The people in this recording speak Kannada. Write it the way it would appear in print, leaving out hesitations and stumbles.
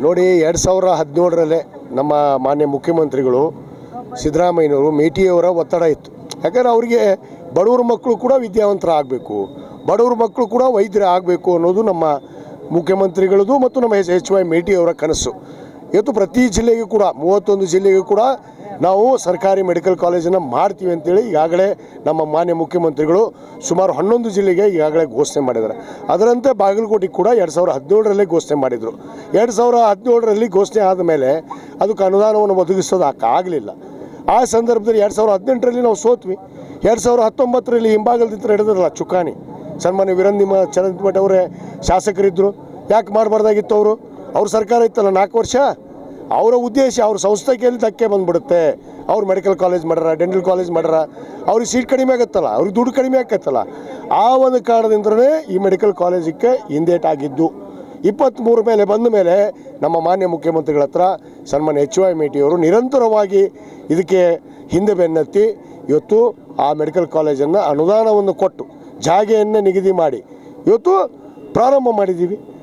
ನೋಡಿ 2017ರಲ್ಲೇ ನಮ್ಮ ಮಾನ್ಯ ಮುಖ್ಯಮಂತ್ರಿಗಳು ಸಿದ್ದರಾಮಯ್ಯನವರು ಮೇಟಿಯವರ ಒತ್ತಡ ಇತ್ತು. ಯಾಕಂದರೆ ಅವರಿಗೆ ಬಡವರ ಮಕ್ಕಳು ಕೂಡ ವಿದ್ಯಾವಂತರಾಗಬೇಕು, ಬಡವರ ಮಕ್ಕಳು ಕೂಡ ವೈದ್ಯರು ಆಗಬೇಕು ಅನ್ನೋದು ನಮ್ಮ ಮುಖ್ಯಮಂತ್ರಿಗಳದು ಮತ್ತು ನಮ್ಮ HY ಮೇಟಿಯವರ ಕನಸು. ಇವತ್ತು ಪ್ರತಿ ಜಿಲ್ಲೆಗೂ ಕೂಡ 31 ಜಿಲ್ಲೆಗೂ ಕೂಡ ನಾವು ಸರ್ಕಾರಿ ಮೆಡಿಕಲ್ ಕಾಲೇಜನ್ನು ಮಾಡ್ತೀವಿ ಅಂತೇಳಿ ಈಗಾಗಲೇ ನಮ್ಮ ಮಾನ್ಯ ಮುಖ್ಯಮಂತ್ರಿಗಳು ಸುಮಾರು 11 ಜಿಲ್ಲೆಗೆ ಈಗಾಗಲೇ ಘೋಷಣೆ ಮಾಡಿದ್ದಾರೆ. ಅದರಂತೆ ಬಾಗಲಕೋಟೆಗೆ ಕೂಡ 2017ರಲ್ಲೇ ಘೋಷಣೆ ಮಾಡಿದರು. 2017ರಲ್ಲಿ ಘೋಷಣೆ ಆದಮೇಲೆ ಅದಕ್ಕೆ ಅನುದಾನವನ್ನು ಒದಗಿಸೋದಕ್ಕಾಗಲಿಲ್ಲ. ಆ ಸಂದರ್ಭದಲ್ಲಿ 2018ರಲ್ಲಿ ನಾವು ಸೋತ್ವಿ. 2019ರಲ್ಲಿ ಹಿಂಭಾಗದಿಂದ ಹಿಡಿದ್ರಲ್ಲ ಚುಕ್ಕಾಣಿ, ಸನ್ಮಾನ್ಯ ವೀರಂದಿಮ ಚರಂತಿಮಠ ಅವರೇ ಶಾಸಕರಿದ್ದರು. ಯಾಕೆ ಮಾಡಬಾರ್ದಾಗಿತ್ತು? ಅವ್ರ ಸರ್ಕಾರ ಇತ್ತಲ್ಲ 4 ವರ್ಷ. ಅವರ ಉದ್ದೇಶ ಅವ್ರ ಸಂಸ್ಥೆಯಲ್ಲಿ ಧಕ್ಕೆ ಬಂದುಬಿಡುತ್ತೆ. ಅವ್ರು ಮೆಡಿಕಲ್ ಕಾಲೇಜ್ ಮಾಡ್ಯಾರ, ಡೆಂಟಲ್ ಕಾಲೇಜ್ ಮಾಡ್ಯಾರ, ಅವ್ರಿಗೆ ಸೀಟ್ ಕಡಿಮೆ ಆಗತ್ತಲ್ಲ, ಅವ್ರಿಗೆ ದುಡ್ಡು ಕಡಿಮೆ ಆಕತ್ತಲ್ಲ. ಆ ಒಂದು ಕಾರಣದಿಂದಲೇ ಈ ಮೆಡಿಕಲ್ ಕಾಲೇಜಿಗೆ ಹಿಂದೇಟಾಗಿದ್ದು. 23 ಮೇಲೆ ಬಂದ ಮೇಲೆ ನಮ್ಮ ಮಾನ್ಯ ಮುಖ್ಯಮಂತ್ರಿಗಳ ಹತ್ರ ಸನ್ಮಾನ್ಯ HY ಮೇಟಿಯವರು ನಿರಂತರವಾಗಿ ಇದಕ್ಕೆ ಹಿಂದೆ ಬೆನ್ನತ್ತಿ ಇವತ್ತು ಆ ಮೆಡಿಕಲ್ ಕಾಲೇಜನ್ನು ಅನುದಾನವನ್ನು ಕೊಟ್ಟು ಜಾಗೆಯನ್ನು ನಿಗದಿ ಮಾಡಿ ಇವತ್ತು ಪ್ರಾರಂಭ ಮಾಡಿದ್ದೀವಿ.